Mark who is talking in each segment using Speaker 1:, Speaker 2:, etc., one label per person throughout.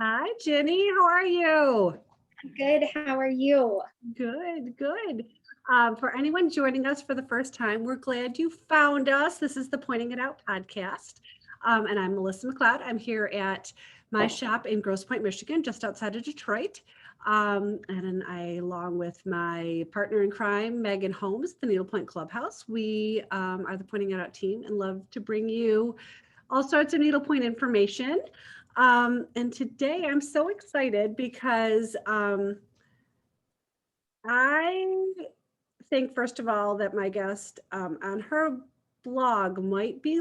Speaker 1: Hi, Jinny. How are you?
Speaker 2: Good. How are you?
Speaker 1: Good, good. For anyone joining us for the first time, we're glad you found us. This is the Pointing It Out podcast. And I'm Melissa McLeod. I'm here at my shop in Grosse Pointe, Michigan, just outside of Detroit. And I, along with my partner in crime, Megan Holmes, the Needlepoint Clubhouse, we are the Pointing It Out team and love to bring you all sorts of needlepoint information. And today I'm so excited because I think, first of all, that my guest on her blog might be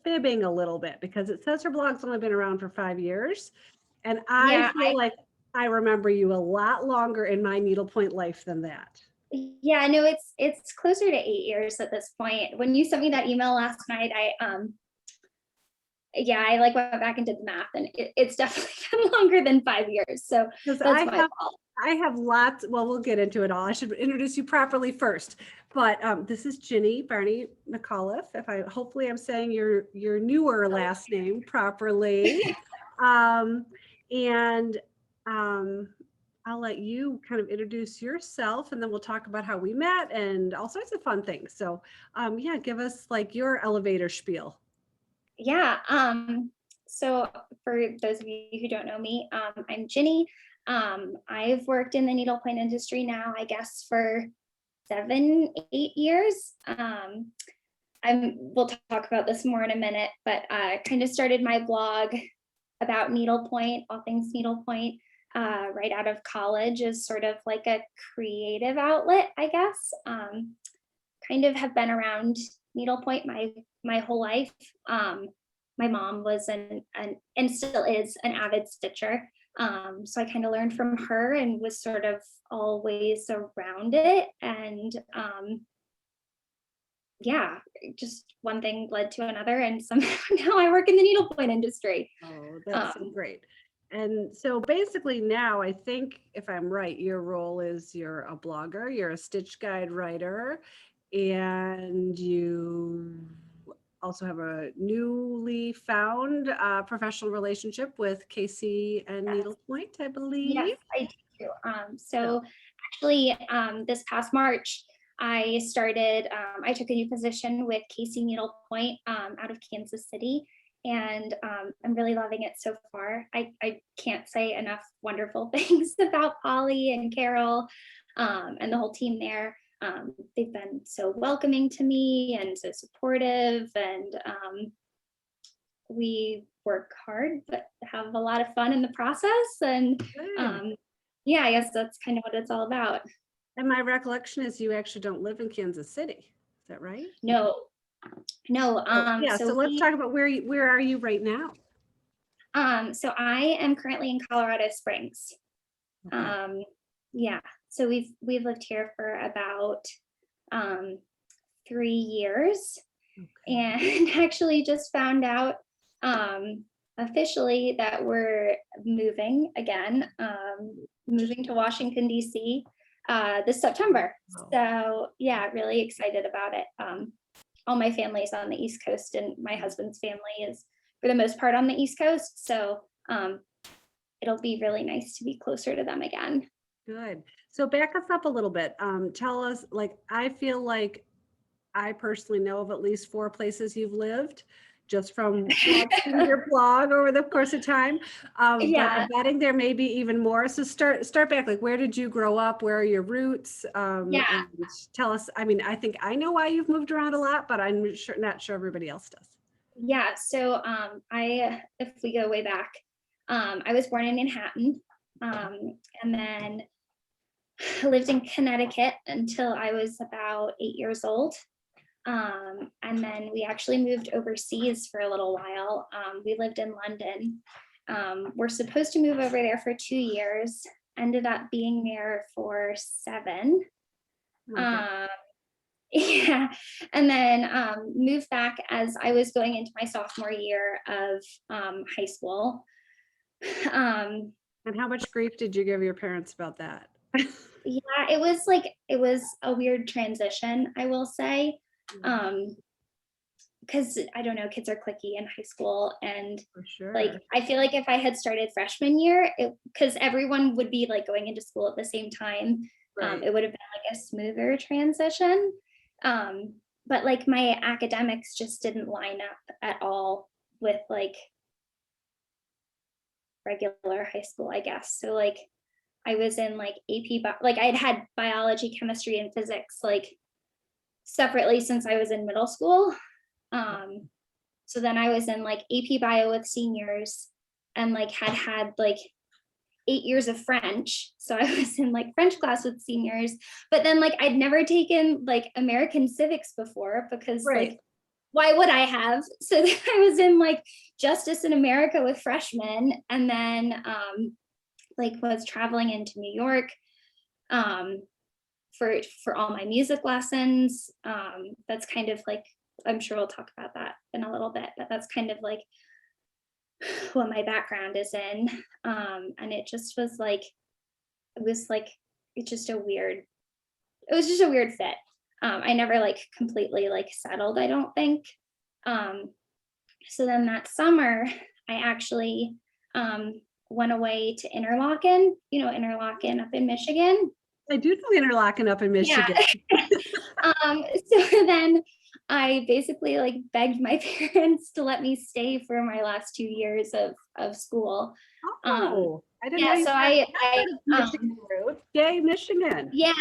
Speaker 1: fibbing a little bit because it says her blog's only been around for 5 years. And I
Speaker 2: Yeah,
Speaker 1: feel like I remember you a lot longer in my needlepoint life than that.
Speaker 2: yeah, no, it's closer to 8 years at this point. When you sent me that email last night, I like went back and did the math, and it's definitely been longer than 5 years. So
Speaker 1: Because
Speaker 2: that's my fault.
Speaker 1: I have lots, well, we'll get into it all. I should introduce you properly first. But this is Jinny Barney McAuliffe. If I hopefully I'm saying your newer last name properly. Um, and um, I'll let you kind of introduce yourself and then we'll talk about how we met and all sorts of fun things. So yeah, give us like your elevator spiel.
Speaker 2: Yeah. So for those of you who don't know me, I'm Jinny. I've worked in the needlepoint industry now, I guess, for 7, 8 years. We'll talk about this more in a minute, but kind of started my blog about needlepoint, all things needlepoint, right out of college as sort of like a creative outlet, I guess. Kind of have been around needlepoint my whole life. My mom was an and still is an avid stitcher. So I kind of learned from her and was sort of always around it. And yeah, just one thing led to another, and somehow now I work in the needlepoint industry.
Speaker 1: Oh, that's so
Speaker 2: Um,
Speaker 1: great. And so basically now I think if I'm right, your role is you're a blogger, you're a stitch guide writer, and you also have a newly found professional relationship with Casey and Needlepoint, I
Speaker 2: yes,
Speaker 1: believe.
Speaker 2: I do.
Speaker 1: So,
Speaker 2: So actually, this past March, I took a new position with Casey Needlepoint out of Kansas City, and I'm really loving it so far. I can't say enough wonderful things about Polly and Carol and the whole team there. They've been so welcoming to me and so supportive, and we work hard, but have a lot of fun in the process. And
Speaker 1: good.
Speaker 2: um, yeah, I guess that's kind of what it's all about.
Speaker 1: And my recollection is you actually don't live in Kansas City. Is that right?
Speaker 2: No, no.
Speaker 1: Oh, yeah. So
Speaker 2: So
Speaker 1: let's
Speaker 2: we,
Speaker 1: talk about where are you right now?
Speaker 2: so I am currently in Colorado Springs.
Speaker 1: Okay.
Speaker 2: Um, yeah. So we've lived here for about um, 3 years,
Speaker 1: Okay.
Speaker 2: and actually just found out officially that we're moving again, moving to Washington, D.C. This September.
Speaker 1: Wow.
Speaker 2: So, yeah, really excited about it. All my family's on the East Coast, and my husband's family is, for the most part, on the East Coast. So, it'll be really nice to be closer to them again.
Speaker 1: Good. So back us up a little bit. Tell us, like, I feel like I personally know of at least 4 places you've lived just from watching your blog over the course of time. But I'm
Speaker 2: Yeah.
Speaker 1: betting there may be even more. So start back. Like, where did you grow up? Where are your roots?
Speaker 2: Yeah.
Speaker 1: And tell us. I mean, I think I know why you've moved around a lot, but I'm sure not sure everybody else does.
Speaker 2: Yeah. So, if we go way back, I was born in Manhattan, and then lived in Connecticut until I was about 8 years old. And then we actually moved overseas for a little while. We lived in London. We're supposed to move over there for 2 years, ended up being there for 7.
Speaker 1: Okay.
Speaker 2: Um, yeah, and then moved back as I was going into my sophomore year of high school. Um,
Speaker 1: And how much grief did you give your parents about that?
Speaker 2: yeah, it was a weird transition, I will say. Um, because I don't know, kids are cliquey in high school, and
Speaker 1: For sure.
Speaker 2: like I feel like if I had started freshman year, because everyone would be like going into school at the same time,
Speaker 1: Right.
Speaker 2: it would have been like a smoother transition. But like my academics just didn't line up at all with like regular high school, I guess. So like I was in like like I'd had biology, chemistry, and physics like separately since I was in middle school. Um, so then I was in like AP bio with seniors, and like had like 8 years of French. So I was in like French class with seniors, but then like I'd never taken like American civics before because
Speaker 1: Right.
Speaker 2: like why would I have? So then I was in like Justice in America with freshmen, and then like was traveling into New York um, for all my music lessons. That's kind of like, I'm sure we'll talk about that in a little bit, but that's kind of like what my background is in. And it just was like, it was like, it's just a weird, it was just a weird fit. I never like completely like settled, I don't think. Um, so then that summer, I actually went away to Interlaken, Interlaken up in Michigan.
Speaker 1: I do know Interlaken up in
Speaker 2: Yeah.
Speaker 1: Michigan.
Speaker 2: So then I basically like begged my parents to let me stay for my last 2 years of school.
Speaker 1: Oh, I didn't know
Speaker 2: Yeah,
Speaker 1: you
Speaker 2: so
Speaker 1: had
Speaker 2: I
Speaker 1: Michigan roots. Yay, Michigan.
Speaker 2: yeah,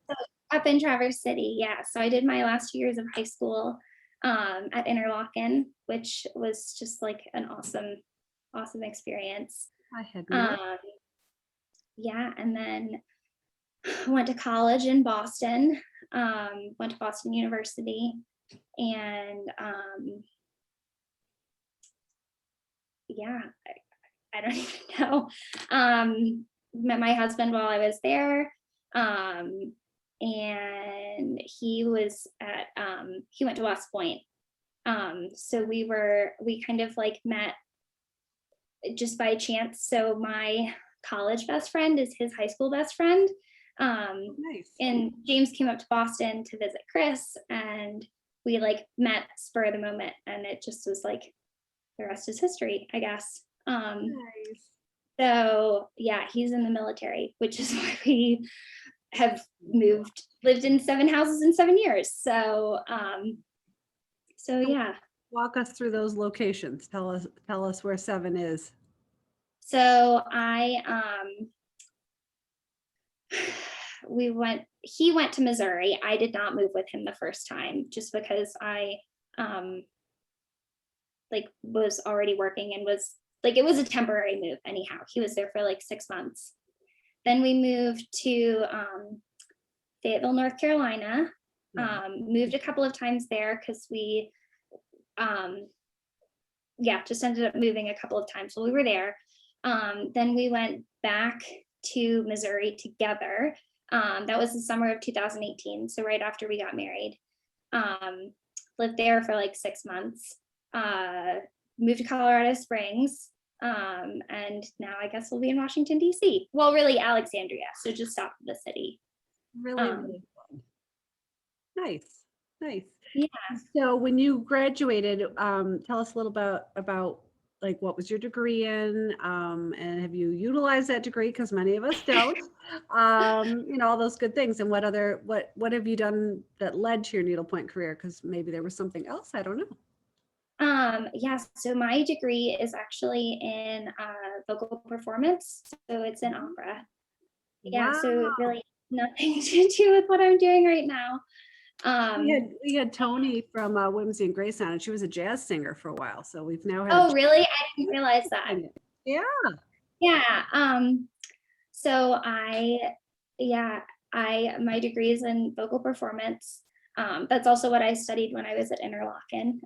Speaker 2: so up in Traverse City, yeah. So I did my last 2 years of high school at Interlaken, which was just like an awesome experience.
Speaker 1: I had no.
Speaker 2: Um, yeah, and then went to college in Boston, went to Boston University, and yeah, I don't even know. Met my husband while I was there, and he went to West Point. So we kind of like met just by chance. So my college best friend is his high school best friend.
Speaker 1: Nice.
Speaker 2: And James came up to Boston to visit Chris, and we like met spur of the moment, and it just was like the rest is history, I guess.
Speaker 1: Nice.
Speaker 2: So yeah, he's in the military, which is why we have lived in 7 houses in 7 years. So yeah.
Speaker 1: Walk us through those locations. Tell us where 7 is.
Speaker 2: So he went to Missouri. I did not move with him the first time just because I like was already working and was like, it was a temporary move anyhow. He was there for like 6 months. Then we moved to Fayetteville, North Carolina. Moved a couple of times there because we just ended up moving a couple of times while we were there. Then we went back to Missouri together. That was the summer of 2018, so right after we got married. Lived there for like 6 months. Moved to Colorado Springs, and now I guess we'll be in Washington, D.C. Well, really Alexandria, so just south of the city.
Speaker 1: Really, really fun. Nice. Nice.
Speaker 2: Yeah.
Speaker 1: So when you graduated, tell us a little about like what was your degree in, and have you utilized that degree? Because many of us don't. All those good things. And what have you done that led to your needlepoint career? Because maybe there was something else. I don't know.
Speaker 2: So my degree is actually in vocal performance. So it's in opera. Yeah,
Speaker 1: Wow.
Speaker 2: so really nothing to do with what I'm doing right now.
Speaker 1: We had Tony from Whimsy and Grace on, and she was a jazz singer for a while. So we've now had.
Speaker 2: Oh, really? I didn't realize that.
Speaker 1: Yeah.
Speaker 2: Yeah. So my degree is in vocal performance. That's also what I studied when I was at Interlaken.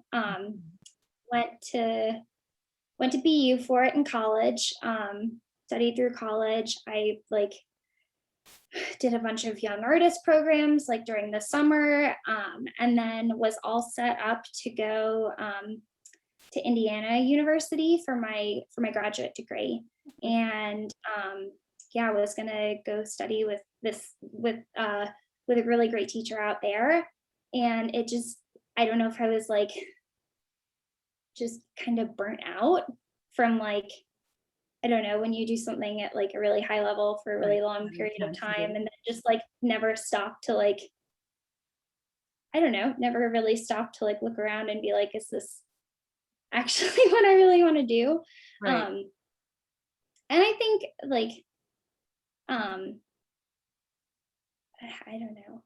Speaker 2: Went to BU for it in college. Studied through college. I like did a bunch of young artist programs like during the summer, and then was all set up to go to Indiana University for my graduate degree. And I was gonna go study with a really great teacher out there. And it just, I don't know if I was like just kind of burnt out from like, I don't know, when you do something at like a really high level for a really
Speaker 1: Right.
Speaker 2: long
Speaker 1: Very
Speaker 2: period of time
Speaker 1: intensity.
Speaker 2: and then just like never stop to like, I don't know, never really stop to like look around and be like, is this actually what I really want to do?
Speaker 1: Right.
Speaker 2: Um, and I think like, um, I don't know.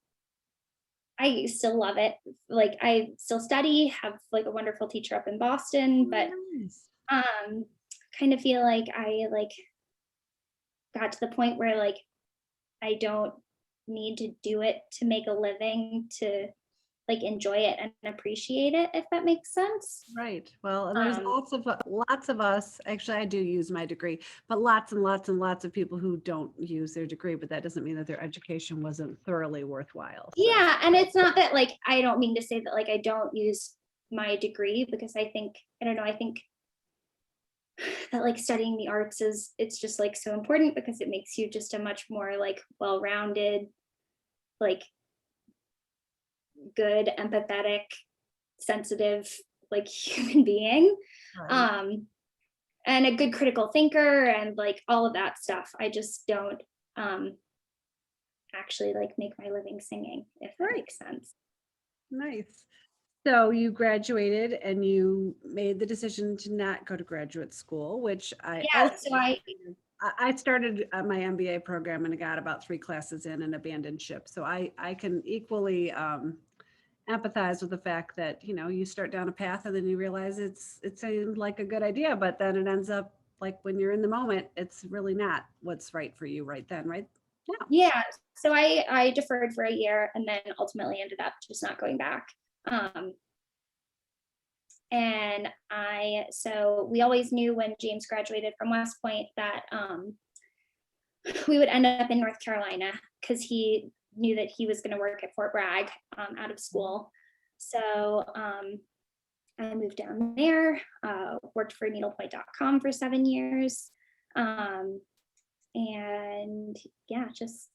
Speaker 2: I still love it. Like I still study, have like a wonderful teacher up in Boston,
Speaker 1: Oh,
Speaker 2: but
Speaker 1: nice.
Speaker 2: um kind of feel like I like got to the point where like I don't need to do it to make a living to like enjoy it and appreciate it, if that makes sense.
Speaker 1: Right. Well, and there's
Speaker 2: Um
Speaker 1: lots of us, actually, I do use my degree, but lots and lots and lots of people who don't use their degree, but that doesn't mean that their education wasn't thoroughly worthwhile. So,
Speaker 2: yeah, and it's not that like I don't mean to say that like I don't use my degree because I think I don't know, I think that like studying the arts is it's just like so important because it makes you just a much more like well-rounded, like good, empathetic, sensitive, like human being.
Speaker 1: right.
Speaker 2: Um, and a good critical thinker and like all of that stuff. I just don't um actually like make my living singing, if that
Speaker 1: Right.
Speaker 2: makes sense.
Speaker 1: Nice. So you graduated and you made the decision to not go to graduate school, which
Speaker 2: Yeah, so I
Speaker 1: I started my MBA program and I got about 3 classes in and abandoned ship. So I can equally empathize with the fact that, you know, you start down a path and then you realize it seemed like a good idea, but then it ends up like when you're in the moment, it's really not what's right for you right then, right now.
Speaker 2: yeah, so I deferred for a year and then ultimately ended up just not going back. Um and I so we always knew when James graduated from West Point that we would end up in North Carolina because he knew that he was going to work at Fort Bragg out of school. So I moved down there, worked for needlepoint.com for 7 years. Um, and yeah, just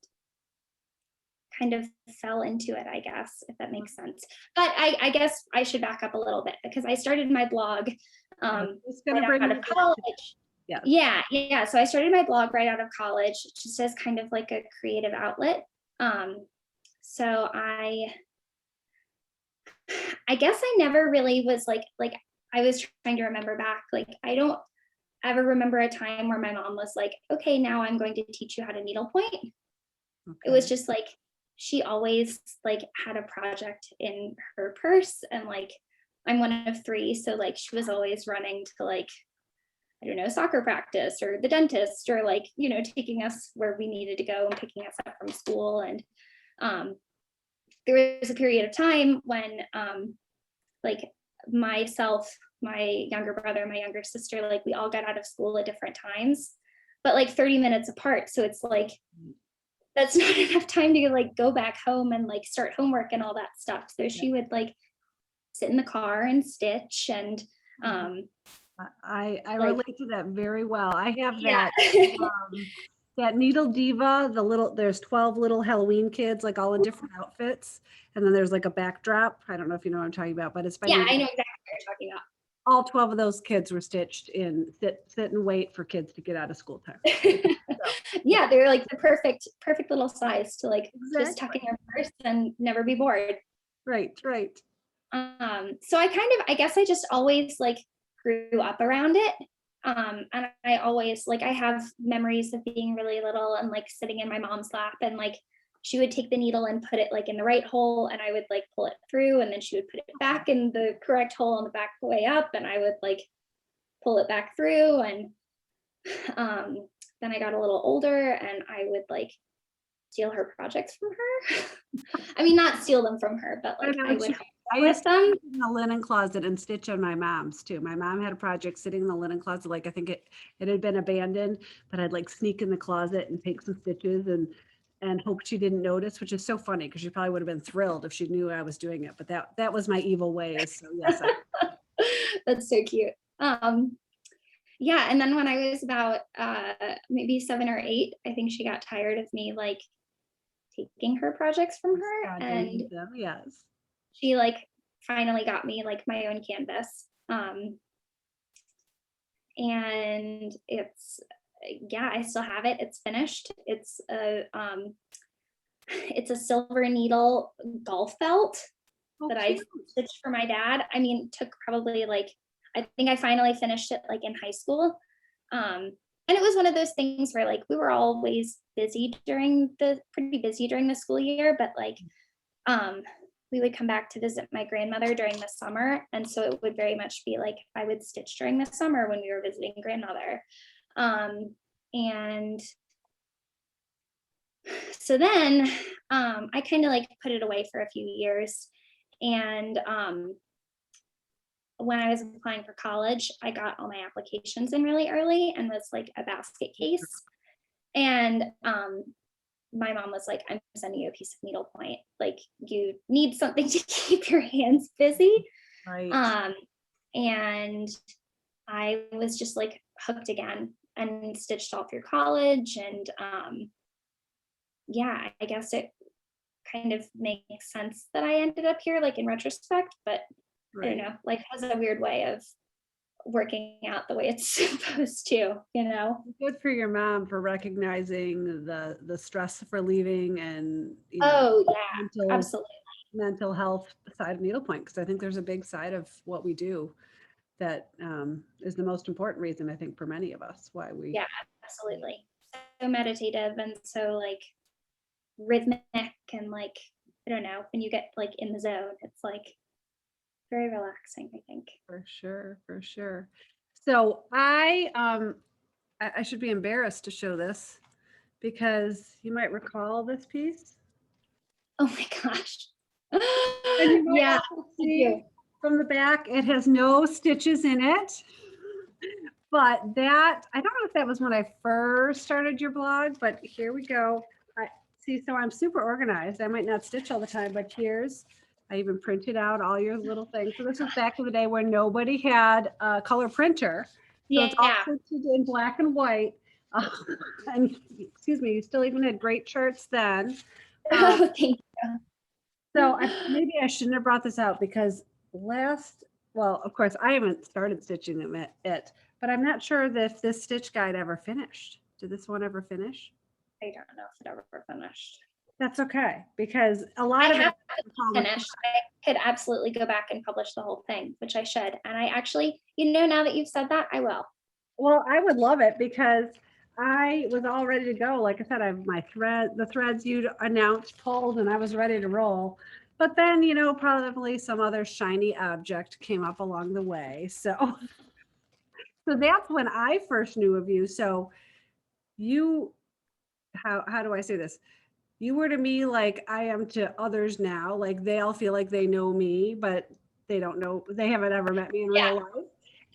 Speaker 2: kind of fell into it, I guess, if that makes sense. But I guess I should back up a little bit because I started my blog
Speaker 1: I was just going to
Speaker 2: right
Speaker 1: bring
Speaker 2: out
Speaker 1: you
Speaker 2: of
Speaker 1: there.
Speaker 2: college.
Speaker 1: Yes.
Speaker 2: Yeah. So I started my blog right out of college, just as kind of like a creative outlet. So I guess I never really was like I was trying to remember back. Like I don't ever remember a time where my mom was like, okay, now I'm going to teach you how to needlepoint. It was
Speaker 1: Okay.
Speaker 2: just like she always like had a project in her purse and like I'm one of three. So like she was always running to like I don't know, soccer practice or the dentist or like, you know, taking us where we needed to go and picking us up from school. And um, there was a period of time when like myself, my younger brother, my younger sister, like we all got out of school at different times, but like 30 minutes apart. So it's like, that's not enough time to like go back home and like start homework and all that stuff. So
Speaker 1: Yeah.
Speaker 2: she would like sit in the car and stitch and
Speaker 1: Mhm.
Speaker 2: um,
Speaker 1: I
Speaker 2: like,
Speaker 1: relate to that very well. I have
Speaker 2: yeah.
Speaker 1: that Needle Diva, there's 12 little Halloween kids, like all in different outfits. And then there's like a backdrop. I don't know if you know what I'm talking about, but it's by
Speaker 2: Yeah, I
Speaker 1: Needle.
Speaker 2: know exactly what you're talking about.
Speaker 1: All 12 of those kids were stitched in sit and wait for kids to get out of school time. So, yeah,
Speaker 2: Yeah, they're like the perfect little size to like just tuck
Speaker 1: exactly.
Speaker 2: in your purse and never be bored.
Speaker 1: Right, right.
Speaker 2: So I guess I just always like grew up around it. And I always like I have memories of being really little and like sitting in my mom's lap and like she would take the needle and put it like in the right hole and I would like pull it through and then she would put it back in the correct hole on the back way up and I would like pull it back through and um then I got a little older and I would like steal her projects from her. I mean, not steal them from her, but
Speaker 1: I
Speaker 2: like
Speaker 1: know
Speaker 2: I
Speaker 1: what
Speaker 2: would
Speaker 1: you
Speaker 2: help
Speaker 1: I
Speaker 2: her with
Speaker 1: used to
Speaker 2: them.
Speaker 1: sit in the linen closet and stitch on my mom's too. My mom had a project sitting in the linen closet, like I think it had been abandoned, but I'd like sneak in the closet and take some stitches and hope she didn't notice, which is so funny because she probably would have been thrilled if she knew I was doing it. But that was my evil ways. So yes,
Speaker 2: That's so cute. Yeah, and then when I was about maybe 7 or 8, I think she got tired of me like taking her projects from her,
Speaker 1: God, don't
Speaker 2: and
Speaker 1: use them. Yes.
Speaker 2: she like finally got me like my own canvas. And it's, yeah, I still have it. It's finished. It's a silver needle golf belt
Speaker 1: Oh,
Speaker 2: that I
Speaker 1: cute.
Speaker 2: stitched for my dad. I mean, it took probably like, I think I finally finished it like in high school. And it was one of those things where like we were always pretty busy during the school year, but like um we would come back to visit my grandmother during the summer. And so it would very much be like I would stitch during the summer when we were visiting grandmother. And so then I kind of like put it away for a few years. And when I was applying for college, I got all my applications in really early and was like a basket case. And my mom was like, I'm sending you a piece of needlepoint. Like, you need something to keep your hands busy.
Speaker 1: Right.
Speaker 2: And I was just like hooked again and stitched all through college. And yeah, I guess it kind of makes sense that I ended up here, like in retrospect, but I don't
Speaker 1: Right.
Speaker 2: know, life has a weird way of working out the way it's supposed to, you know?
Speaker 1: Good for your mom for recognizing the stress for leaving and,
Speaker 2: Oh, yeah,
Speaker 1: mental
Speaker 2: absolutely.
Speaker 1: mental health side of needlepoint, because I think there's a big side of what we do that is the most important reason I think for many of us why we.
Speaker 2: Yeah, absolutely. So meditative and so like rhythmic and like, I don't know, when you get like in the zone, it's like very relaxing, I think.
Speaker 1: For sure, for sure. So I should be embarrassed to show this because you might recall this piece.
Speaker 2: Oh my gosh.
Speaker 1: And you might
Speaker 2: Yeah,
Speaker 1: also
Speaker 2: I
Speaker 1: see
Speaker 2: do.
Speaker 1: from the back, it has no stitches in it. But that, I don't know if that was when I first started your blog, but here we go. I see, so I'm super organized. I might not stitch all the time, but here's, I even printed out all your little things. So this was back in the day where nobody had a color printer. So it's all
Speaker 2: Yeah.
Speaker 1: printed in black and white. And excuse me, you still even had great charts then. Um,
Speaker 2: Thank you.
Speaker 1: so maybe I shouldn't have brought this out because well, of course, I haven't started stitching it, but I'm not sure if this stitch guide ever finished. Did this one ever finish?
Speaker 2: I don't know if it ever finished.
Speaker 1: That's okay, because a lot
Speaker 2: I
Speaker 1: of it.
Speaker 2: have it finished. I could absolutely go back and publish the whole thing, which I should. And I actually, now that you've said that, I will.
Speaker 1: Well, I would love it because I was all ready to go. Like I said, I have the threads you'd announced pulled, and I was ready to roll. But then, probably some other shiny object came up along the way. So, so that's when I first knew of you. So you, how do I say this? You were to me like I am to others now. Like they all feel like they know me, but they haven't ever met me in
Speaker 2: Yeah,
Speaker 1: real life.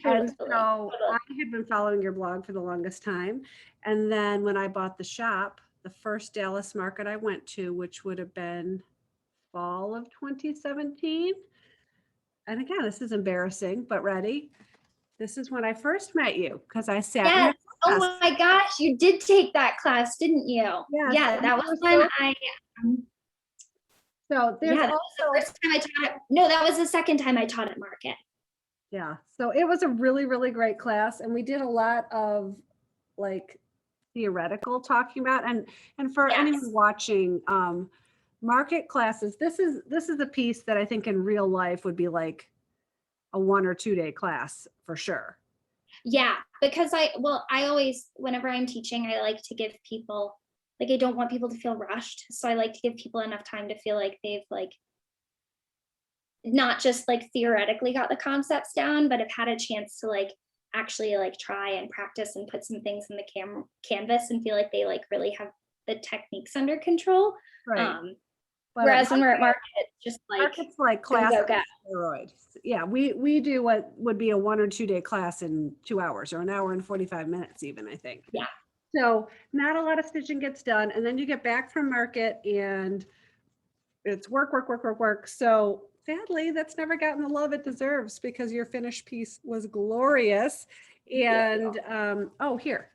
Speaker 1: And
Speaker 2: totally.
Speaker 1: so I had been following your blog for the longest time. And then when I bought the shop, the first Dallas market I went to, which would have been fall of 2017. And again, this is embarrassing, but ready. This is when I first met you because I sat in
Speaker 2: Yes.
Speaker 1: your
Speaker 2: Oh
Speaker 1: class.
Speaker 2: my gosh, you did take that class, didn't you?
Speaker 1: Yes,
Speaker 2: Yeah,
Speaker 1: and
Speaker 2: that
Speaker 1: you
Speaker 2: was
Speaker 1: were
Speaker 2: when
Speaker 1: so,
Speaker 2: um,
Speaker 1: so there's
Speaker 2: yeah, that was the
Speaker 1: also.
Speaker 2: first time I taught it. No, that was the second time I taught at Market.
Speaker 1: Yeah, so it was a really, really great class, and we did a lot of like theoretical talking about, and for anyone
Speaker 2: Yes.
Speaker 1: watching, market classes, this is a piece that I think in real life would be like a 1 or 2 day class for sure.
Speaker 2: Yeah, because I always, whenever I'm teaching, I like to give people, like, I don't want people to feel rushed. So I like to give people enough time to feel like they've like not just like theoretically got the concepts down, but have had a chance to like actually like try and practice and put some things in the canvas and feel like they like really have the techniques under control.
Speaker 1: Right.
Speaker 2: Um,
Speaker 1: But at
Speaker 2: whereas when we're at Market, it's just like
Speaker 1: market's like
Speaker 2: go,
Speaker 1: class
Speaker 2: go,
Speaker 1: on
Speaker 2: go.
Speaker 1: steroids. Yeah, we do what would be a 1 or 2 day class in 2 hours or an hour and 45 minutes even, I think.
Speaker 2: Yeah.
Speaker 1: So not a lot of stitching gets done. And then you get back from market and it's work, work, work, work, work. So sadly, that's never gotten the love it deserves because your finished piece was glorious. And oh, here,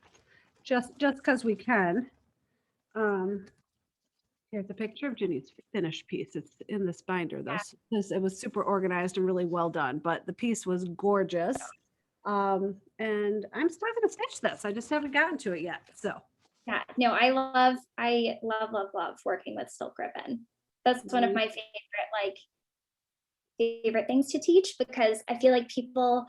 Speaker 1: just because we can. Um, Here's a picture of Ginny's finished piece. It's in this binder. It was super organized and really well done, but the piece was gorgeous. And I'm still going to stitch this. I just haven't gotten to it yet. So
Speaker 2: Yeah, no, I love working with silk ribbon. That's one of my favorite things to teach, because I feel like people,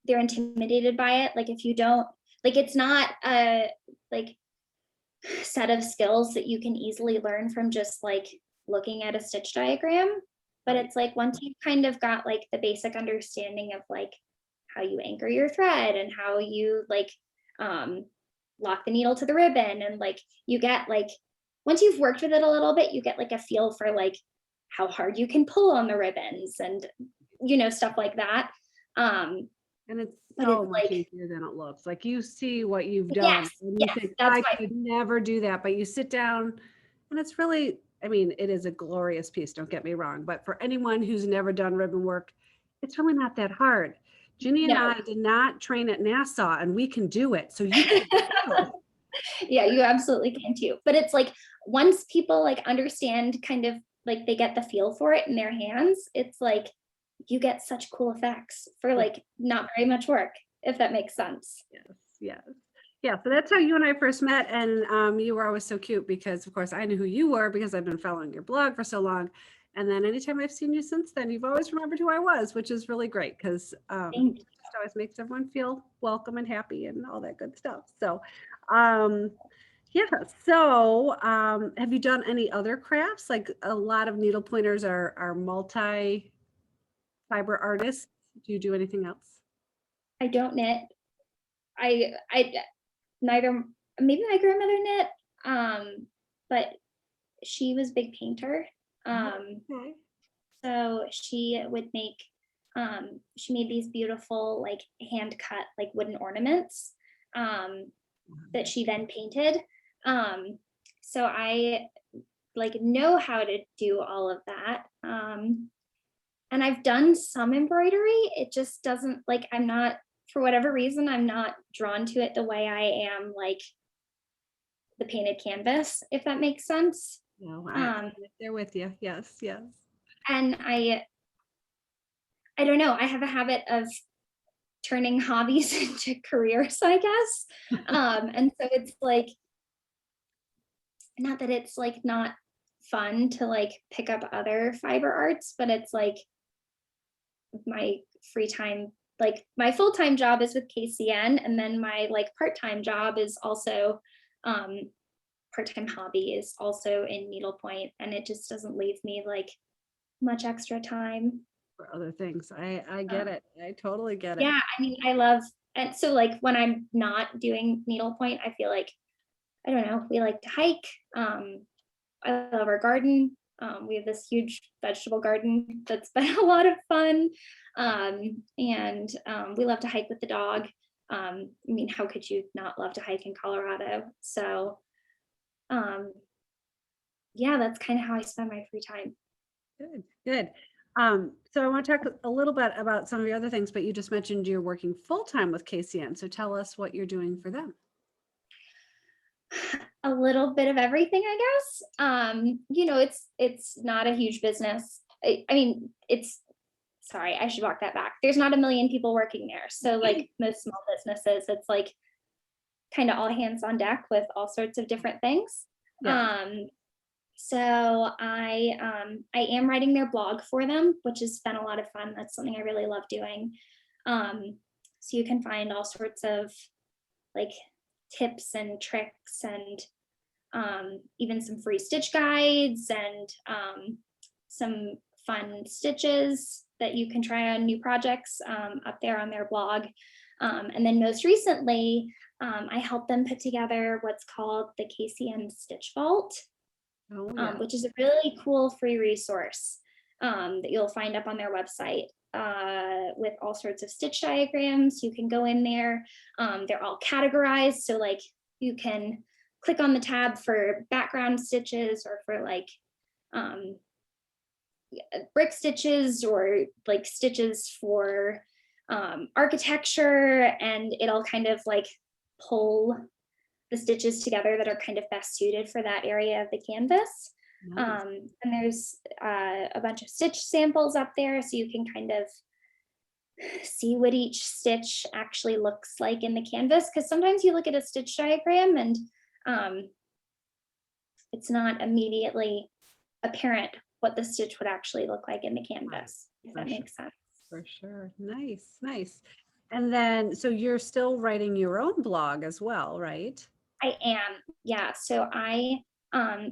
Speaker 2: they're intimidated by it. Like if you don't, like it's not a like set of skills that you can easily learn from just like looking at a stitch diagram. But it's like once you've kind of got like the basic understanding of like how you anchor your thread and how you like lock the needle to the ribbon, and like you get like, once you've worked with it a little bit, you get like a feel for like how hard you can pull on the ribbons and stuff like that.
Speaker 1: and it's
Speaker 2: But
Speaker 1: so
Speaker 2: it's
Speaker 1: much
Speaker 2: like,
Speaker 1: easier than it looks. Like you see what you've done
Speaker 2: yes,
Speaker 1: and you
Speaker 2: yes,
Speaker 1: think,
Speaker 2: that's
Speaker 1: I
Speaker 2: why.
Speaker 1: could never do that. But you sit down and it's really, I mean, it is a glorious piece, don't get me wrong. But for anyone who's never done ribbon work, it's really not that hard. Ginny and
Speaker 2: No.
Speaker 1: I did not train at Nassau, and we can do it. So you can do it.
Speaker 2: Yeah, you absolutely can too. But it's like once people like understand, kind of like they get the feel for it in their hands, it's like you get such cool effects for like not very much work, if that makes sense.
Speaker 1: Yes, yes. Yeah, so that's how you and I first met. And you were always so cute because, of course, I knew who you were because I've been following your blog for so long. And then anytime I've seen you since then, you've always remembered who I was, which is really great because
Speaker 2: Thank
Speaker 1: it just always makes everyone feel welcome and happy and all that good stuff. So, um, yeah. So, have you done any other crafts? Like a lot of needle pointers are multi fiber artists. Do you do anything else?
Speaker 2: I don't knit. I neither, maybe my grandmother knit, but she was a big painter.
Speaker 1: Okay.
Speaker 2: So she would make, she made these beautiful like hand cut like wooden ornaments, that she then painted. Um, so I like know how to do all of that. And I've done some embroidery. It just doesn't like, I'm not, for whatever reason, I'm not drawn to it the way I am like the painted canvas, if that makes sense.
Speaker 1: No, I'm
Speaker 2: Um,
Speaker 1: right there with you. Yes, yes.
Speaker 2: and I don't know, I have a habit of turning hobbies into careers, I guess. And so it's like, not that it's like not fun to like pick up other fiber arts, but it's like my free time, like my full-time job is with KCN, and then my like part-time job is also, part-time hobby is also in needlepoint, and it just doesn't leave me like much extra time.
Speaker 1: For other things. I get it. I totally get it.
Speaker 2: Yeah, I mean, I love, and so like when I'm not doing needlepoint, I feel like, I don't know, we like to hike. I love our garden. We have this huge vegetable garden that's been a lot of fun. And we love to hike with the dog. I mean, how could you not love to hike in Colorado? So um, yeah, that's kind of how I spend my free time.
Speaker 1: Good, good. So I want to talk a little bit about some of the other things, but you just mentioned you're working full-time with KCN. So tell us what you're doing for them.
Speaker 2: A little bit of everything, I guess. It's not a huge business. I mean, it's, sorry, I should walk that back. There's not a million people working there. So like most small businesses, it's like kind of all hands on deck with all sorts of different things.
Speaker 1: Yeah.
Speaker 2: So I am writing their blog for them, which has been a lot of fun. That's something I really love doing. So you can find all sorts of like tips and tricks, and even some free stitch guides, and some fun stitches that you can try on new projects, up there on their blog. And then most recently, I helped them put together what's called the KCN Stitch Vault,
Speaker 1: Oh, yeah.
Speaker 2: which is a really cool free resource, that you'll find up on their website, with all sorts of stitch diagrams. You can go in there. They're all categorized. So like you can click on the tab for background stitches, or for like brick stitches, or like stitches for architecture, and it'll kind of like pull the stitches together that are kind of best suited for that area of the canvas.
Speaker 1: Nice.
Speaker 2: And there's a bunch of stitch samples up there, so you can kind of see what each stitch actually looks like in the canvas. Because sometimes you look at a stitch diagram and um, it's not immediately apparent what the stitch would actually look like in the canvas, if
Speaker 1: For
Speaker 2: that
Speaker 1: sure.
Speaker 2: makes sense.
Speaker 1: For sure. Nice, nice. And then, so you're still writing your own blog as well, right?
Speaker 2: I am, yeah. So I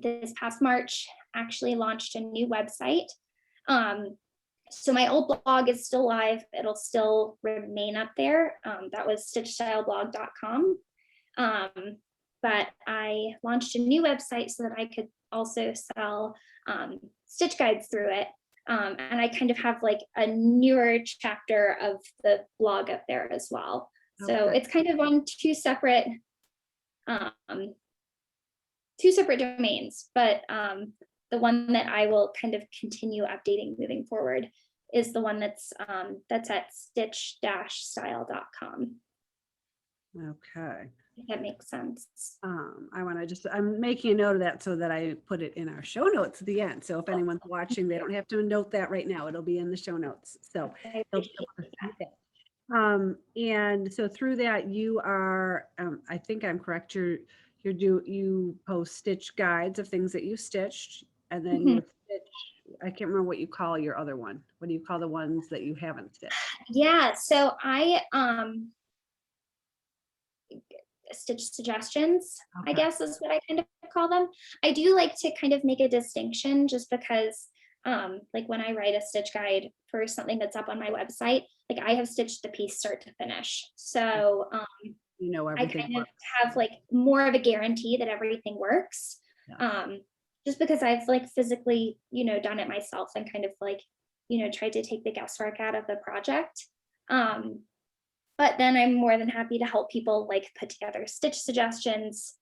Speaker 2: this past March actually launched a new website. So my old blog is still live. It'll still remain up there. That was stitchstyleblog.com. But I launched a new website so that I could also sell stitch guides through it. And I kind of have like a newer chapter of the blog up there as well. So
Speaker 1: Okay.
Speaker 2: it's kind of on um, two separate domains, but the one that I will kind of continue updating moving forward is the one that's at stitch-style.com.
Speaker 1: Okay.
Speaker 2: If that makes sense.
Speaker 1: I want to I'm making a note of that so that I put it in our show notes at the end. So if anyone's watching, they don't have to note that right now. It'll be in the show notes. So
Speaker 2: I
Speaker 1: they'll be
Speaker 2: appreciate
Speaker 1: able to see
Speaker 2: that.
Speaker 1: that. And so through that, you are, I think I'm correct, you post stitch guides of things that you stitched, and then you
Speaker 2: Mhm.
Speaker 1: stitch, I can't remember what you call your other one. What do you call the ones that you haven't stitched?
Speaker 2: Yeah, so I stitch suggestions, I
Speaker 1: Okay.
Speaker 2: guess is what I kind of call them. I do like to kind of make a distinction just because like when I write a stitch guide for something that's up on my website, like I have stitched the piece start to finish. So
Speaker 1: You know,
Speaker 2: I
Speaker 1: everything
Speaker 2: kind of
Speaker 1: works.
Speaker 2: have like more of a guarantee that everything works.
Speaker 1: Yes.
Speaker 2: Just because I've like physically, done it myself and kind of like, tried to take the guesswork out of the project. But then I'm more than happy to help people like put together stitch suggestions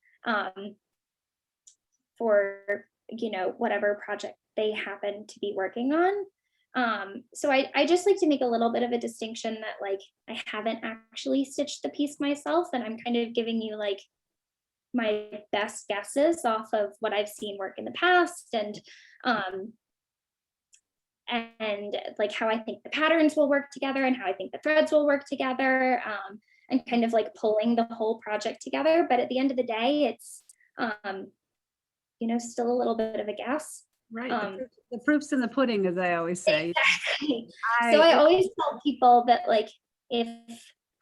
Speaker 2: for, whatever project they happen to be working on. So I just like to make a little bit of a distinction that like I haven't actually stitched the piece myself, and I'm kind of giving you like my best guesses off of what I've seen work in the past, um, and like how I think the patterns will work together and how I think the threads will work together, and kind of like pulling the whole project together. But at the end of the day, it's um, still a little bit of a guess.
Speaker 1: Right.
Speaker 2: Um,
Speaker 1: The proof's in the pudding, as I always say.
Speaker 2: exactly. So
Speaker 1: I,
Speaker 2: I
Speaker 1: it,
Speaker 2: always tell people that like if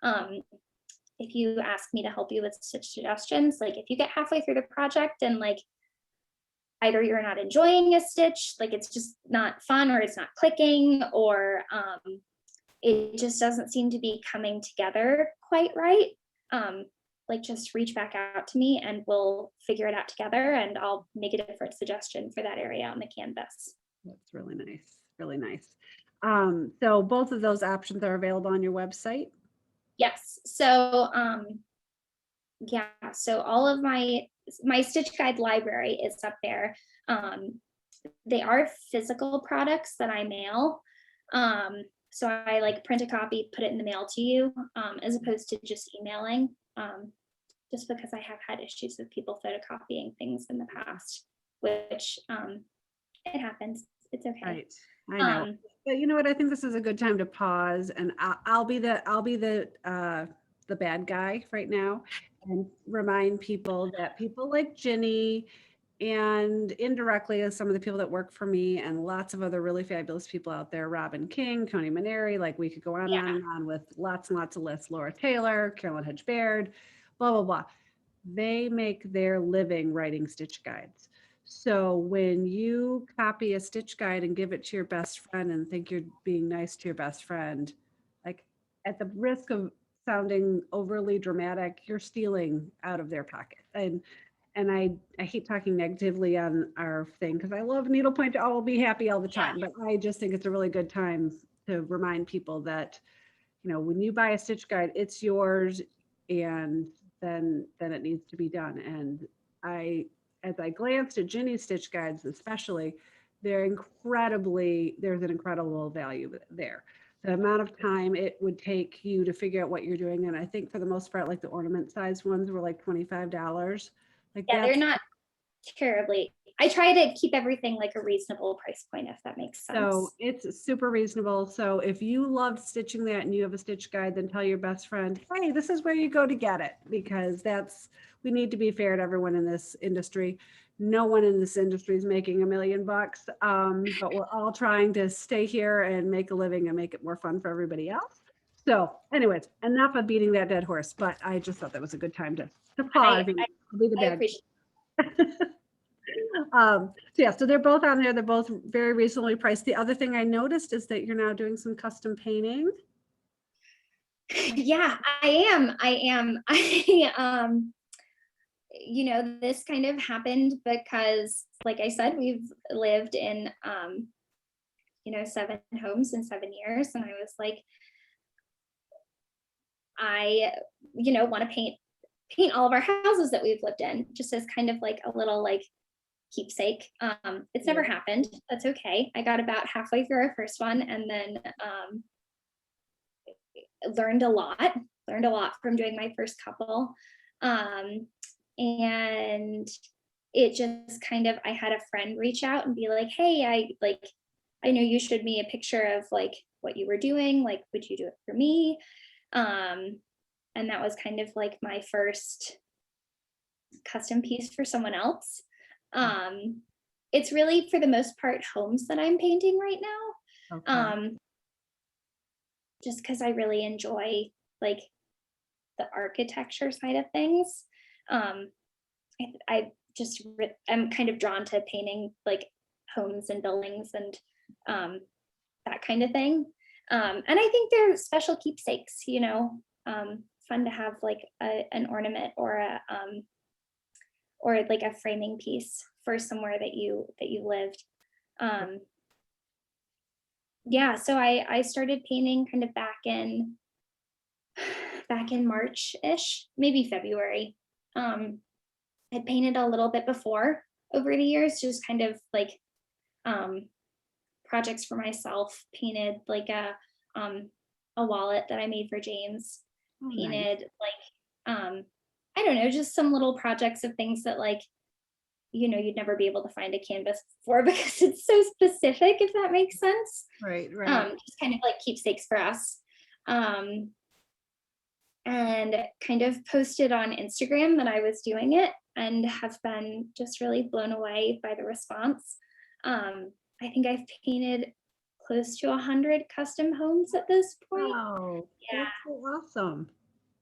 Speaker 2: um, if you ask me to help you with stitch suggestions, like if you get halfway through the project and like either you're not enjoying a stitch, like it's just not fun, or it's not clicking, or it just doesn't seem to be coming together quite right, um, like just reach back out to me and we'll figure it out together, and I'll make a different suggestion for that area on the canvas.
Speaker 1: that's really nice. Really nice. So both of those options are available on your website.
Speaker 2: Yes. So yeah, so all of my stitch guide library is up there. They are physical products that I mail. So I like print a copy, put it in the mail to you, as opposed to just emailing. Just because I have had issues with people photocopying things in the past, which it happens. It's okay.
Speaker 1: Right. I know.
Speaker 2: Um,
Speaker 1: But you know what? I think this is a good time to pause, and I'll be the bad guy right now and remind people that people like Jinny and indirectly as some of the people that work for me and lots of other really fabulous people out there, Robin King, Tony Maneri, like we could go on and
Speaker 2: yeah,
Speaker 1: on and on with lots and lots of lists, Laura Taylor, Carolyn Hedge Baird, blah, blah, blah. They make their living writing stitch guides. So when you copy a stitch guide and give it to your best friend and think you're being nice to your best friend, like at the risk of sounding overly dramatic, you're stealing out of their pocket. And I hate talking negatively on our thing because I love needlepoint to all be happy all the
Speaker 2: yeah,
Speaker 1: time. But I just think it's a really good time to remind people that, when you buy a stitch guide, it's yours, and then it needs to be done. And as I glanced at Jinny's stitch guides, especially, there's an incredible value there. the amount of time it would take you to figure out what you're doing. And I think for the most part, like the ornament size ones were like $25. Like
Speaker 2: Yeah, they're
Speaker 1: that's
Speaker 2: not terribly. I try to keep everything like a reasonable price point, if that makes
Speaker 1: so
Speaker 2: sense.
Speaker 1: it's super reasonable. So if you loved stitching that and you have a stitch guide, then tell your best friend, hey, this is where you go to get it, because we need to be fair to everyone in this industry. No one in this industry is making $1 million, but we're all trying to stay here and make a living and make it more fun for everybody else. So anyways, enough of beating that dead horse, but I just thought that was a good time to pause and be the
Speaker 2: I
Speaker 1: bad.
Speaker 2: appreciate
Speaker 1: So yeah, so they're both on there. They're both very reasonably priced. The other thing I noticed is that you're now doing some custom painting.
Speaker 2: Yeah, I am. This kind of happened because, like I said, we've lived in 7 homes in 7 years. And I was like, I, want to paint all of our houses that we've lived in, just as kind of like a little like keepsake. It's never happened. That's okay. I got about halfway through our first one, and then learned a lot from doing my first couple. And it just kind of, I had a friend reach out and be like, hey, I know you showed me a picture of like what you were doing. Like, would you do it for me? And that was kind of like my first custom piece for someone else. It's really, for the most part, homes that I'm painting right now.
Speaker 1: Okay.
Speaker 2: Just because I really enjoy like the architecture side of things. I'm kind of drawn to painting like homes and buildings and that kind of thing. And I think they're special keepsakes, fun to have like an ornament or like a framing piece for somewhere that you lived. Yeah, so I started painting kind of back in March-ish, maybe February. I painted a little bit before over the years, just kind of like projects for myself. Painted like a wallet that I made for James.
Speaker 1: Oh, nice.
Speaker 2: Painted like I don't know, just some little projects of things that like you'd never be able to find a canvas for because it's so specific, if that makes sense.
Speaker 1: Right.
Speaker 2: Just kind of like keepsakes for us. And kind of posted on Instagram that I was doing it, and have been just really blown away by the response. I think I've painted close to 100 custom homes at this point.
Speaker 1: Wow.
Speaker 2: Yeah.
Speaker 1: That's so awesome.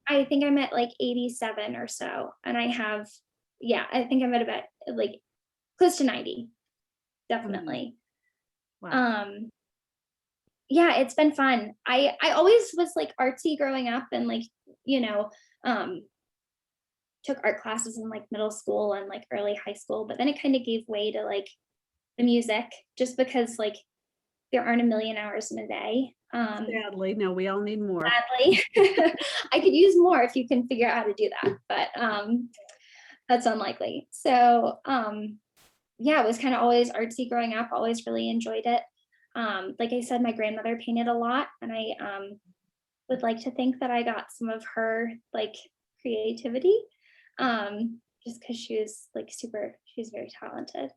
Speaker 2: I think I'm at like 87 or so. And I think I'm at about like close to 90. Definitely.
Speaker 1: Wow.
Speaker 2: Yeah, it's been fun. I always was like artsy growing up, and like, took art classes in like middle school and like early high school, but then it kind of gave way to like the music, just because like there aren't a million hours in a day.
Speaker 1: Sadly, no, we all need more.
Speaker 2: Sadly, I could use more if you can figure out how to do that, but that's unlikely. So yeah, it was kind of always artsy growing up, always really enjoyed it. Like I said, my grandmother painted a lot, and I would like to think that I got some of her like creativity, just because she was like she's very talented.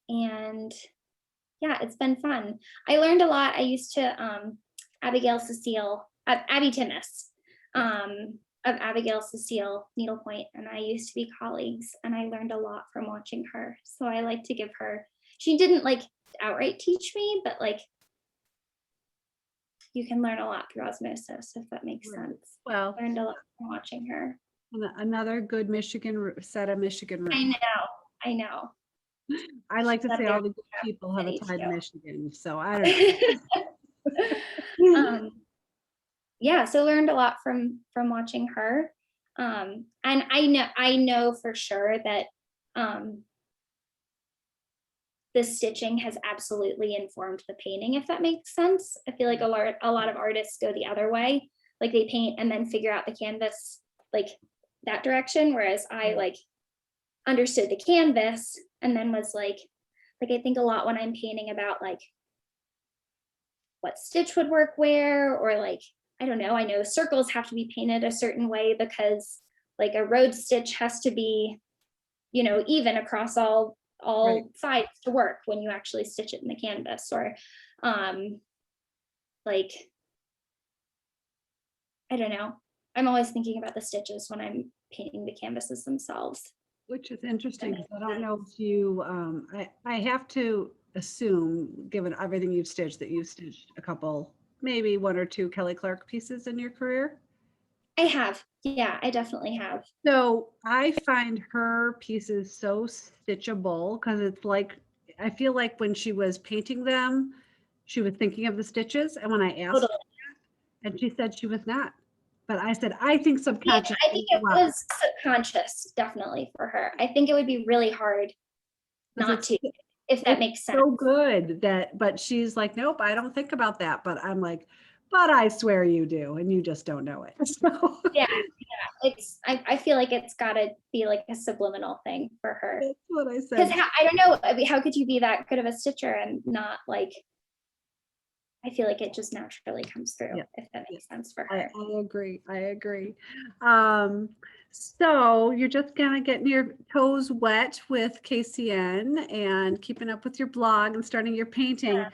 Speaker 2: And yeah, it's been fun. I learned a lot. I used to Abby Timmis, of Abigail Cecile Needlepoint, and I used to be colleagues, and I learned a lot from watching her. So I like to give her, she didn't like outright teach me, but like you can learn a lot through osmosis, if that makes sense.
Speaker 1: Well,
Speaker 2: Learned a lot from watching her.
Speaker 1: another good set of Michigan roots.
Speaker 2: I know.
Speaker 1: I like to say all the good people have a tie to Michigan, so I don't know.
Speaker 2: Yeah, so learned a lot from watching her. And I know for sure that the stitching has absolutely informed the painting, if that makes sense. I feel like a lot of artists go the other way, like they paint and then figure out the canvas like that direction, whereas I like understood the canvas and then was like I think a lot when I'm painting about like what stitch would work where, or like, I don't know, I know circles have to be painted a certain way because like a road stitch has to be, even across all
Speaker 1: Right.
Speaker 2: sides to work when you actually stitch it in the canvas, or like, I don't know. I'm always thinking about the stitches when I'm painting the canvases themselves.
Speaker 1: Which is
Speaker 2: That
Speaker 1: interesting,
Speaker 2: makes
Speaker 1: 'cause I don't know
Speaker 2: sense.
Speaker 1: if you, I have to assume, given everything you've stitched, that you've stitched a couple, maybe 1 or 2 Kelly Clark pieces in your career?
Speaker 2: I have. Yeah, I definitely have.
Speaker 1: So, I find her pieces so stitchable because it's like I feel like when she was painting them, she was thinking of the stitches, and when I asked
Speaker 2: Totally.
Speaker 1: and she said she was not. But I said, "I think
Speaker 2: Yeah,
Speaker 1: subconsciously
Speaker 2: I think
Speaker 1: you
Speaker 2: it
Speaker 1: are,
Speaker 2: was subconscious, definitely for her. I think it would be really hard
Speaker 1: 'cause
Speaker 2: not to, if that
Speaker 1: it's
Speaker 2: makes sense.
Speaker 1: so good that but she's like, "Nope, I don't think about that." But I'm like, "But I swear you do, and you just don't know it." So
Speaker 2: Yeah, I feel like it's gotta be like a subliminal thing for her.
Speaker 1: that's what I
Speaker 2: Because
Speaker 1: said.
Speaker 2: I don't know, I mean, how could you be that good of a stitcher and not like, I feel like it just naturally comes through,
Speaker 1: Yeah,
Speaker 2: if that
Speaker 1: yeah.
Speaker 2: makes sense for her.
Speaker 1: I agree, I agree. Um, so you're just kinda getting your toes wet with KCN and keeping up with your blog and starting your painting.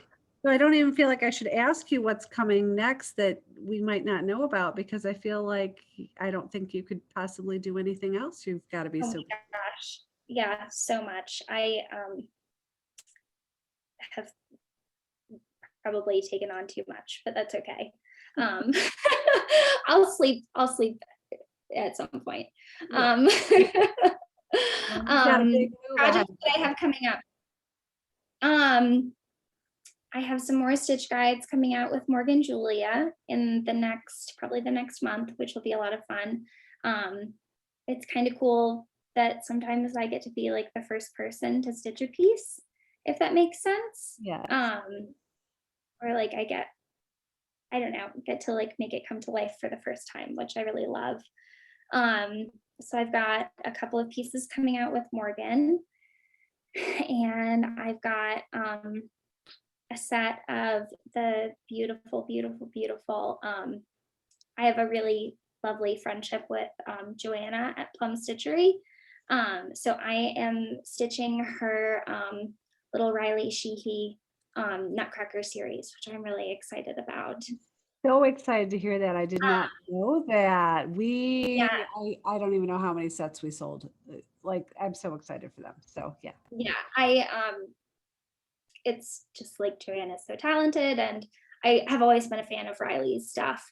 Speaker 1: So I don't even feel like I should ask you what's coming next that we might not know about because I feel like I don't think you could possibly do anything else. You've gotta be
Speaker 2: Oh my
Speaker 1: so
Speaker 2: gosh. Yeah, so much. I have probably taken on too much, but that's okay. Um, I'll sleep at some point.
Speaker 1: yeah.
Speaker 2: Um,
Speaker 1: Well, you've got a big move ahead
Speaker 2: projects
Speaker 1: of
Speaker 2: that I
Speaker 1: you.
Speaker 2: have coming up. Um, I have some more stitch guides coming out with Morgan Julia in probably the next month, which will be a lot of fun. It's kind of cool that sometimes I get to be like the first person to stitch a piece, if that makes sense.
Speaker 1: Yes.
Speaker 2: Or like I don't know, get to like make it come to life for the first time, which I really love. Um, so I've got a couple of pieces coming out with Morgan, and I've got a set of the beautiful, beautiful, beautiful. I have a really lovely friendship with Joanna at Plum Stitchery. So I am stitching her little Riley Sheehy Nutcracker series, which I'm really excited about.
Speaker 1: So excited to hear that. I did not know that.
Speaker 2: Yeah,
Speaker 1: I don't even know how many sets we sold. Like, I'm so excited for them. So, yeah.
Speaker 2: yeah. I It's just like Joanna's so talented, and I have always been a fan of Riley's stuff.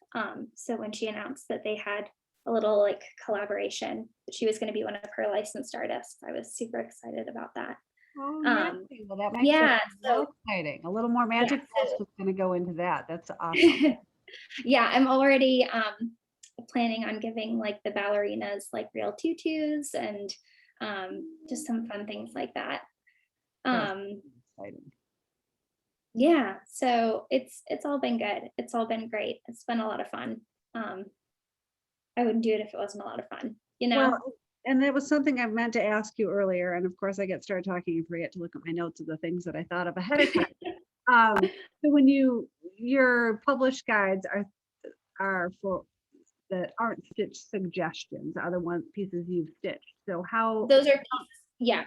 Speaker 2: So when she announced that they had a little like collaboration, that she was going to be one of her licensed artists, I was super excited about that.
Speaker 1: Oh, yay.
Speaker 2: Um,
Speaker 1: Well, that makes it
Speaker 2: yeah,
Speaker 1: more
Speaker 2: so
Speaker 1: exciting. A little more
Speaker 2: yeah,
Speaker 1: magic dust is gonna go into that. That's awesome.
Speaker 2: yeah, I'm already planning on giving like the ballerinas like real tutus, and just some fun things like that.
Speaker 1: That's
Speaker 2: Um,
Speaker 1: exciting.
Speaker 2: yeah, so it's all been good. It's all been great. It's been a lot of fun. Um, I wouldn't do it if it wasn't a lot of fun, you know?
Speaker 1: Well, and that was something I meant to ask you earlier, and of course, I get started talking and forget to look at my notes of the things that I thought of ahead of time. So when your published guides are for that aren't stitch suggestions, are the one pieces you've stitched.
Speaker 2: Those are pieces. Yeah.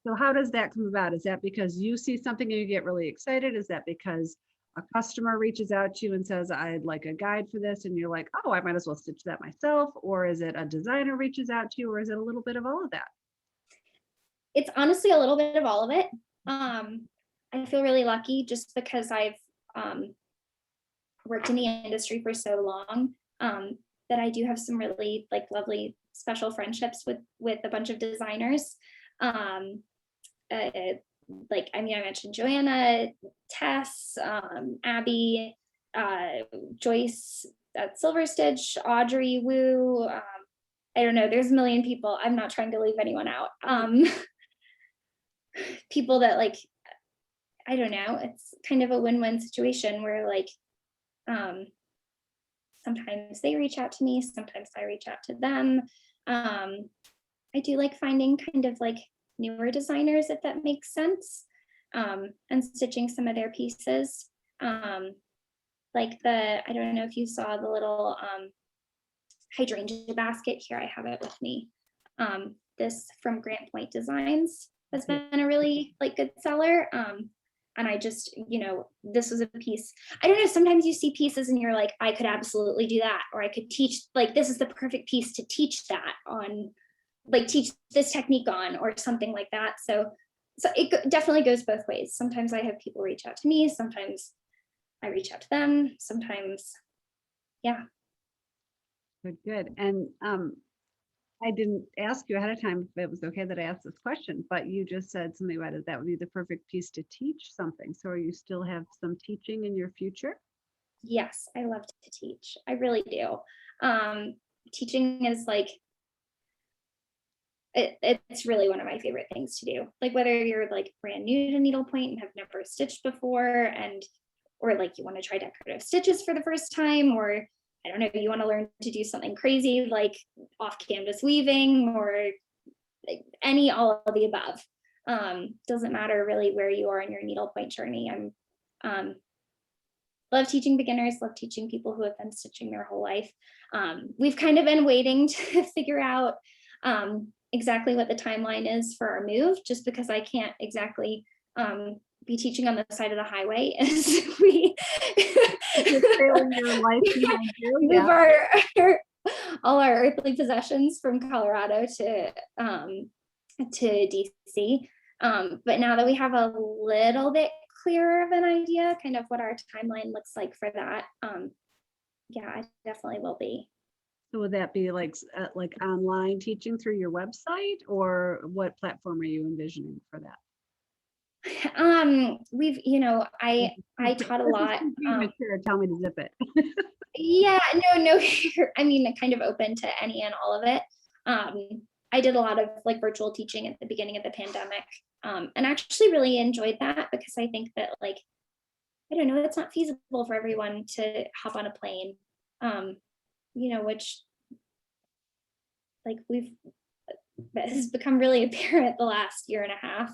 Speaker 1: So how does that come about? Is that because you see something and you get really excited? Is that because a customer reaches out to you and says, I'd like a guide for this, and you're like, oh, I might as well stitch that myself? Or is it a designer reaches out to you, or is it a little bit of all of that?
Speaker 2: It's honestly a little bit of all of it. I feel really lucky just because I've um, worked in the industry for so long, that I do have some really like lovely special friendships with a bunch of designers. Um, uh, like, I mean, I mentioned Joanna, Tess, Abby, Joyce at Silver Stitch, Audrey Wu. I don't know. There's a million people. I'm not trying to leave anyone out. People that like, I don't know. It's kind of a win-win situation where like, um, sometimes they reach out to me, sometimes I reach out to them. Um, I do like finding kind of like newer designers, if that makes sense, and stitching some of their pieces. Um, like I don't know if you saw the little hydrangea basket here. I have it with me. This from Grant Point Designs has been a really like good seller. And I just, this was a piece. I don't know, sometimes you see pieces and you're like, I could absolutely do that, or I could teach, like, this is the perfect piece to teach that on, like teach this technique on, or something like that. So it definitely goes both ways. Sometimes I have people reach out to me, sometimes I reach out to them, sometimes, yeah.
Speaker 1: Good. And I didn't ask you ahead of time if it was okay that I asked this question, but you just said something about it. That would be the perfect piece to teach something. So you still have some teaching in your future?
Speaker 2: Yes, I love to teach. I really do. Teaching is like, it's really one of my favorite things to do. Like whether you're like brand new to needlepoint and have never stitched before, or like you want to try decorative stitches for the first time, or I don't know, you want to learn to do something crazy like off canvas weaving, or like all of the above. Doesn't matter really where you are in your needlepoint journey. I'm love teaching beginners, love teaching people who have been stitching their whole life. We've kind of been waiting to figure out exactly what the timeline is for our move, just because I can't exactly be teaching on the side of the highway as we
Speaker 1: Your life behind you.
Speaker 2: move
Speaker 1: Yeah.
Speaker 2: all our earthly possessions from Colorado to DC. But now that we have a little bit clearer of an idea, kind of what our timeline looks like for that, yeah, I definitely will be.
Speaker 1: So would that be like online teaching through your website, or what platform are you envisioning for that?
Speaker 2: We've, I taught a lot.
Speaker 1: Tell me to zip it.
Speaker 2: Yeah, no, I mean, kind of open to any and all of it. I did a lot of like virtual teaching at the beginning of the pandemic, and actually really enjoyed that, because I think that, like, I don't know, it's not feasible for everyone to hop on a plane, which like that has become really apparent the last year and a half,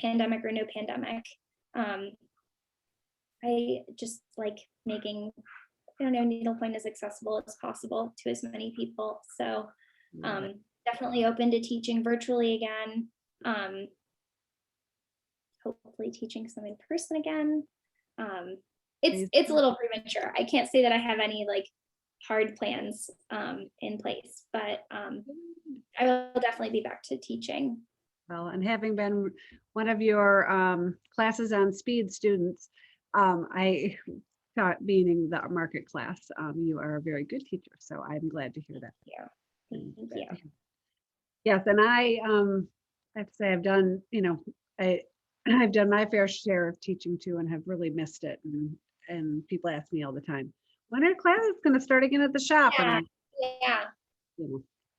Speaker 2: pandemic or no pandemic. I just like making, I don't know, needlepoint as accessible as possible to as many people. So definitely open to teaching virtually again. Hopefully teaching some in person again. It's a little premature. I can't say that I have any like hard plans in place, but I will definitely be back to teaching.
Speaker 1: Well, and having been one of your classes on speed students, I taught meaning the market class. You are a very good teacher, so I'm glad to hear that.
Speaker 2: Yeah, thank you.
Speaker 1: Yes, and I have to say I've done, I've done my fair share of teaching too, and have really missed it. And people ask me all the time, when are classes going to start again at the shop?
Speaker 2: Yeah,
Speaker 1: And
Speaker 2: yeah.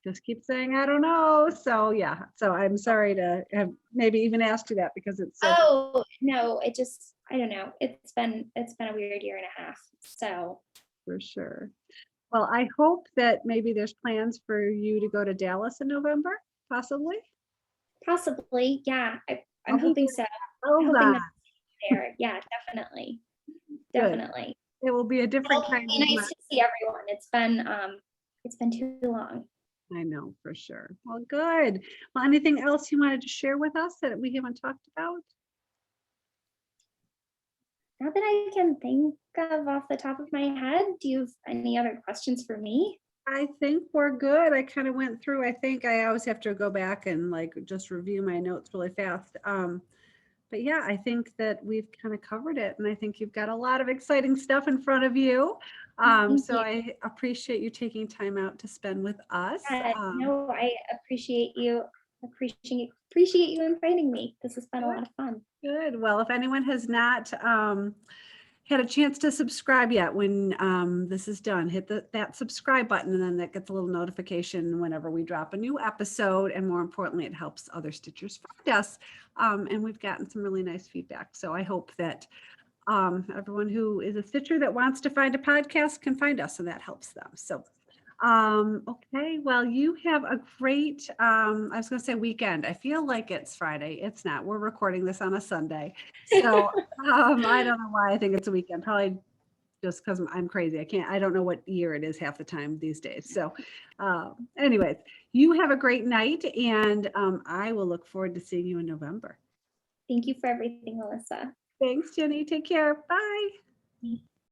Speaker 1: just keep saying I don't know. So yeah, so I'm sorry to have maybe even asked you that, because it's so.
Speaker 2: Oh no, I don't know. It's been a weird year and a half. So
Speaker 1: For sure. Well, I hope that maybe there's plans for you to go to Dallas in November, possibly.
Speaker 2: possibly, yeah. I'm hoping so. I'm
Speaker 1: Hold
Speaker 2: hoping
Speaker 1: on.
Speaker 2: that's there. Yeah, definitely.
Speaker 1: Good.
Speaker 2: Definitely.
Speaker 1: It will be a different
Speaker 2: It'll
Speaker 1: kind
Speaker 2: be
Speaker 1: of
Speaker 2: nice to see everyone. It's been too long.
Speaker 1: I know, for sure. Well, good. Well, anything else you wanted to share with us that we haven't talked about?
Speaker 2: Not that I can think of off the top of my head. Do you have any other questions for me?
Speaker 1: I think we're good. I kind of went through, I think I always have to go back and like just review my notes really fast. But yeah, I think that we've kind of covered it, and I think you've got a lot of exciting stuff in front of you. So
Speaker 2: you.
Speaker 1: I appreciate you taking time out to spend with us.
Speaker 2: No, I appreciate you. Appreciate you inviting me. This has been a lot of fun.
Speaker 1: Good. Well, if anyone has not had a chance to subscribe yet, when this is done, hit that subscribe button, and then that gets a little notification whenever we drop a new episode. And more importantly, it helps other stitchers find us. And we've gotten some really nice feedback. So I hope that everyone who is a stitcher that wants to find a podcast can find us, and that helps them. So okay, well, you have a great, I was going to say weekend. I feel like it's Friday. It's not. We're recording this on a Sunday. So I don't know why I think it's a weekend. Probably just because I'm crazy. I don't know what year it is half the time these days. So anyways, you have a great night, and I will look forward to seeing you in November.
Speaker 2: Thank you for everything, Melissa.
Speaker 1: Thanks, Jenny. Take care. Bye.